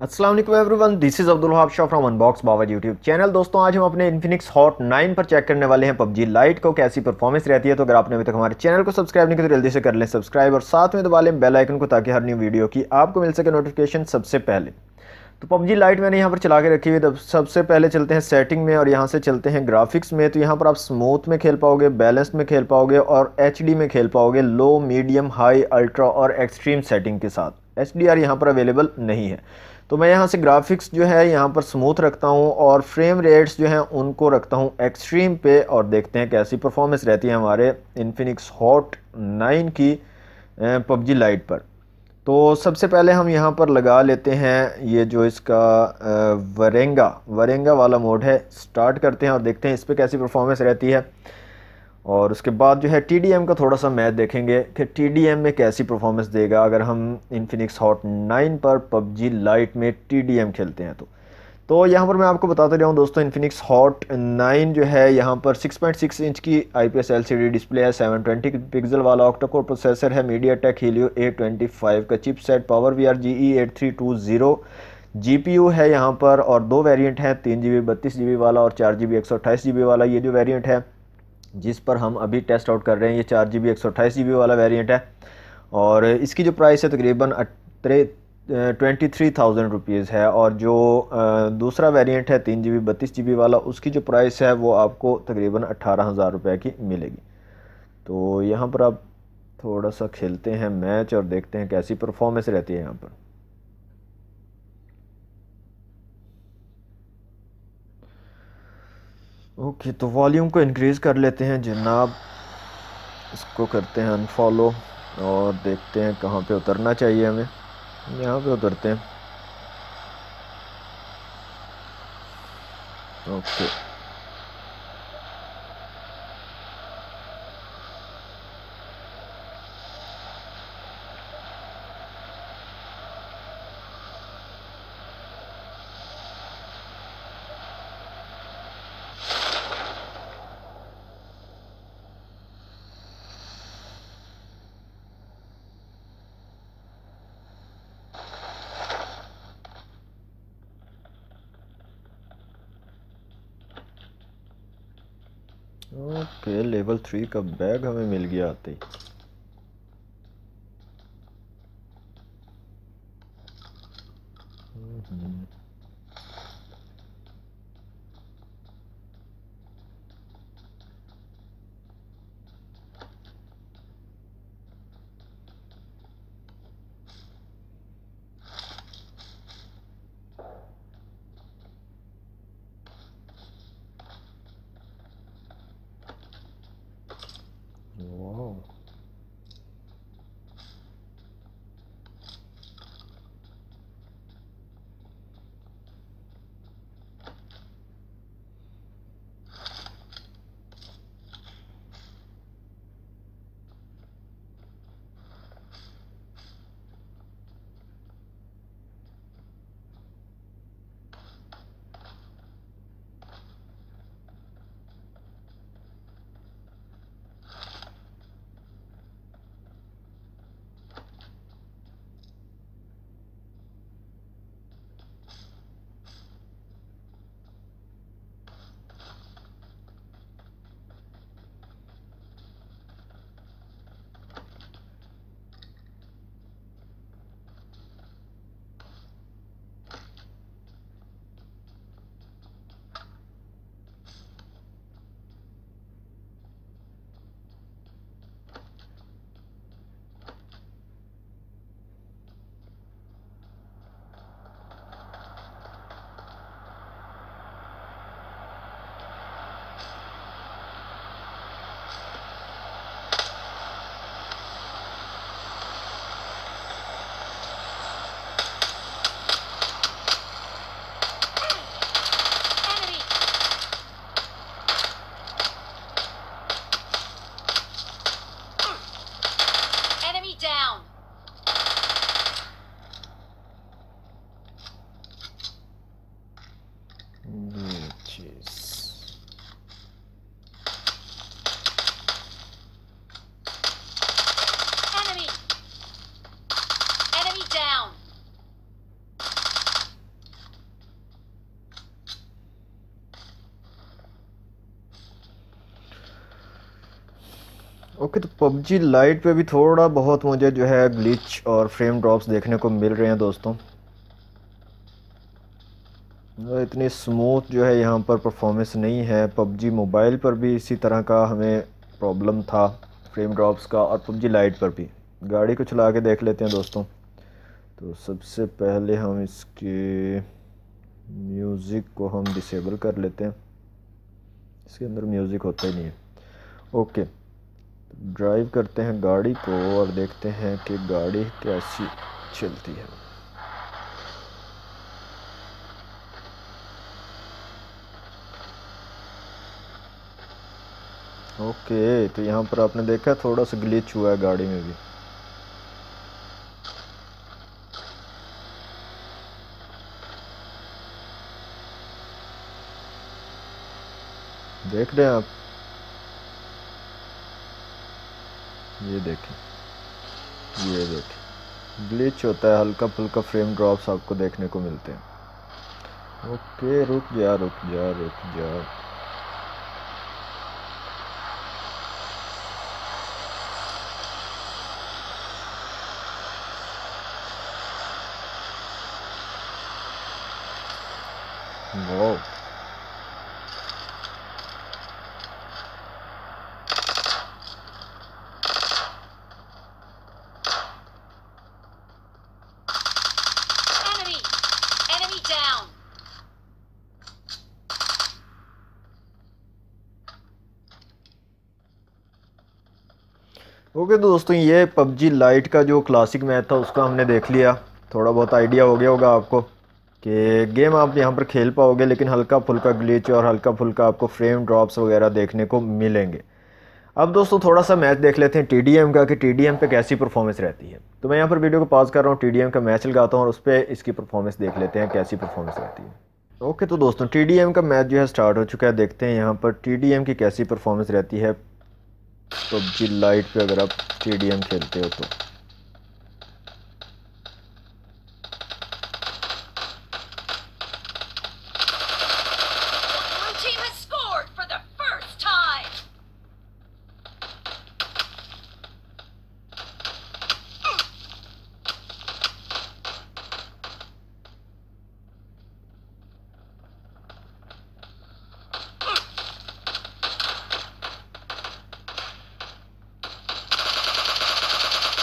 अस्सलाम वालेकुम everyone, this is Abdul Wahab Shah from unbox Baba YouTube channel. दोस्तों, आज हम अपने इन्फिनिक्स हॉट 9 पर चेक करने वाले हैं पबजी लाइट को कैसी परफॉर्मेंस रहती है। तो अगर आपने अभी तक हमारे चैनल को सब्सक्राइब नहीं किया तो जल्दी से कर लें सब्सक्राइब और साथ में दबा लें बेल आइकन को, ताकि हर न्यू वीडियो की आपको मिल सके नोटिफिकेशन सबसे पहले। तो पबजी लाइट मैंने यहाँ पर चला के रखी हुई है। तो सबसे पहले चलते हैं सेटिंग में और यहाँ से चलते हैं ग्राफिक्स में। तो यहाँ पर आप स्मूथ में खेल पाओगे, बैलेंस में खेल पाओगे और एचडी में खेल पाओगे, लो मीडियम हाई अल्ट्रा और एक्सट्रीम सेटिंग के साथ। एचडीआर यहाँ पर अवेलेबल नहीं है। तो मैं यहाँ से ग्राफिक्स जो है यहाँ पर स्मूथ रखता हूँ और फ्रेम रेट्स जो हैं उनको रखता हूँ एक्सट्रीम पे, और देखते हैं कैसी परफॉर्मेंस रहती है हमारे इन्फिनिक्स हॉट 9 की पबजी लाइट पर। तो सबसे पहले हम यहाँ पर लगा लेते हैं ये जो इसका वरेंगा वरेंगा वाला मोड है। स्टार्ट करते हैं और देखते हैं इस पर कैसी परफॉर्मेंस रहती है। और उसके बाद जो है टीडीएम का थोड़ा सा मैच देखेंगे कि टीडीएम में कैसी परफॉर्मेंस देगा अगर हम इन्फिनिक्स हॉट 9 पर पबजी लाइट में टीडीएम खेलते हैं। तो यहाँ पर मैं आपको बताते जाऊँ दोस्तों, इन्फिनिक्स हॉट 9 जो है यहाँ पर 6.6 इंच की आईपीएस एलसीडी डिस्प्ले है, 720 पिक्सल वाला ऑक्टा-कोर प्रोसेसर है, मीडियाटेक हीलियो A25 का chipset, power V R GE8320 GPU है यहाँ पर। और दो वेरिएंट हैं, 3 GB 32 GB वाला और 4 GB 128 GB वाला। ये जो वेरिएंट है जिस पर हम अभी टेस्ट आउट कर रहे हैं, ये 4 GB 128 GB वाला वेरिएंट है। और इसकी जो प्राइस है तकरीबन 23,000 रुपीज़ है। और जो दूसरा वेरिएंट है 3 GB 32 GB वाला, उसकी जो प्राइस है वो आपको तकरीबन 18,000 रुपये की मिलेगी। तो यहाँ पर आप थोड़ा सा खेलते हैं मैच और देखते हैं कैसी परफॉर्मेंस रहती है यहाँ पर। ओके, तो वॉल्यूम को इंक्रीज़ कर लेते हैं जनाब। इसको करते हैं अनफॉलो और देखते हैं कहाँ पे उतरना चाहिए हमें। यहाँ पे उतरते हैं। ओके, ओके, लेवल 3 का बैग हमें मिल गया आते ही। वाह, ओके, तो पबजी लाइट पे भी थोड़ा बहुत मुझे जो है ग्लिच और फ्रेम ड्रॉप्स देखने को मिल रहे हैं दोस्तों। इतनी स्मूथ जो है यहाँ पर परफॉर्मेंस नहीं है। पबजी मोबाइल पर भी इसी तरह का हमें प्रॉब्लम था फ्रेम ड्रॉप्स का, और पबजी लाइट पर भी। गाड़ी को चला के देख लेते हैं दोस्तों। तो सबसे पहले हम इसके म्यूज़िक को हम डिसेबल कर लेते हैं। इसके अंदर म्यूज़िक होता ही नहीं है। ओके, ड्राइव करते हैं गाड़ी को और देखते हैं कि गाड़ी कैसी चलती है। ओके, तो यहाँ पर आपने देखा थोड़ा सा ग्लिच हुआ है गाड़ी में भी। देख रहे हैं आप, ये देखें, ये देखें, ग्लिच होता है, हल्का फुल्का फ्रेम ड्रॉप्स आपको देखने को मिलते हैं। ओके, रुक जा रुक जा रुक जा। वाह, Enemy down. ओके दोस्तों, ये पबजी लाइट का जो क्लासिक मैच था उसका हमने देख लिया। थोड़ा बहुत आइडिया हो गया होगा आपको कि गेम आप यहाँ पर खेल पाओगे, लेकिन हल्का फुल्का ग्लिच और हल्का फुल्का आपको फ्रेम ड्रॉप्स वगैरह देखने को मिलेंगे। अब दोस्तों थोड़ा सा मैच देख लेते हैं टीडीएम का, कि टीडीएम पे कैसी परफॉर्मेंस रहती है। तो मैं यहाँ पर वीडियो को पॉज कर रहा हूँ, टीडीएम का मैच लगाता हूँ और उस पर इसकी परफॉर्मेंस देख लेते हैं कैसी परफॉर्मेंस रहती है। ओके, तो दोस्तों टीडीएम का मैच जो है स्टार्ट हो चुका है। देखते हैं यहाँ पर टीडीएम की कैसी परफॉर्मेंस रहती है पबजी लाइट पे अगर आप टीडीएम खेलते हो तो। Blue team has scored for the first time.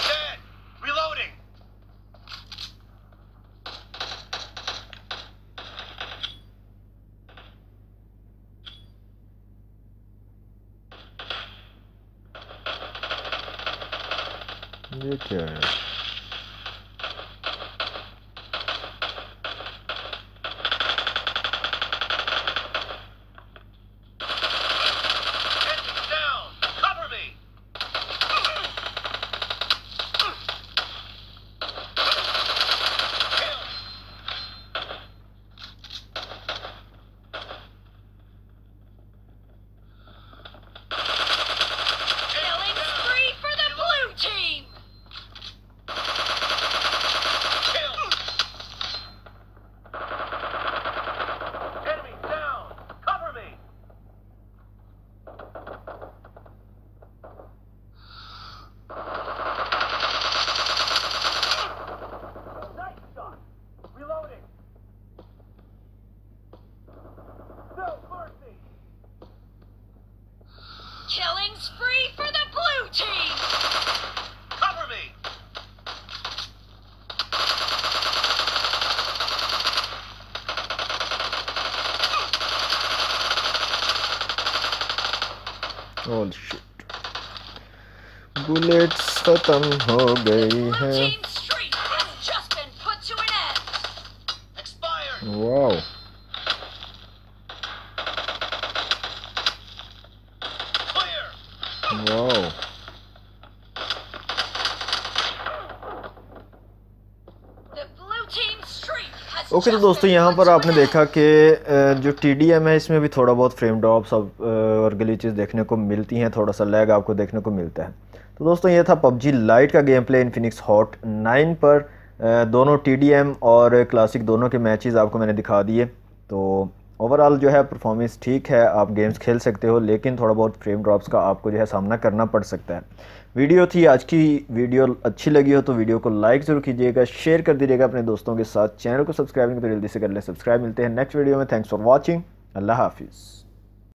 Dead. Reloading. ये क्या है? Enemy down. Cover me. Kill. Killing spree for the blue team. Kill. Enemy down. Cover me. Nice shot. Reloading. No mercy. Killing spree for the blue team. Cover me. Oh shit, bullets खत्म हो गई Blue है। team streak has just been put to an end. Expired. Wow, Clear. Wow. The blue team streak has okay, तो just दोस्तों been यहाँ put पर to आपने an देखा end. कि जो टीडीएम है इसमें भी थोड़ा बहुत फ्रेम ड्रॉप्स और ग्लिचेस देखने को मिलती हैं, थोड़ा सा लैग आपको देखने को मिलता है। तो दोस्तों ये था पबजी लाइट का गेम प्ले इन्फिनिक्स हॉट 9 पर। दोनों टीडीएम और क्लासिक दोनों के मैचेस आपको मैंने दिखा दिए। तो ओवरऑल जो है परफॉर्मेंस ठीक है, आप गेम्स खेल सकते हो, लेकिन थोड़ा बहुत फ्रेम ड्रॉप्स का आपको जो है सामना करना पड़ सकता है। वीडियो थी आज की, वीडियो अच्छी लगी हो तो वीडियो को लाइक ज़रूर कीजिएगा, शेयर कर दीजिएगा अपने दोस्तों के साथ। चैनल को सब्सक्राइब नहीं तो जल्दी से कर ले सब्सक्राइब। मिलते हैं नेक्स्ट वीडियो में। Thanks for watching. अल्लाह हाफिज़।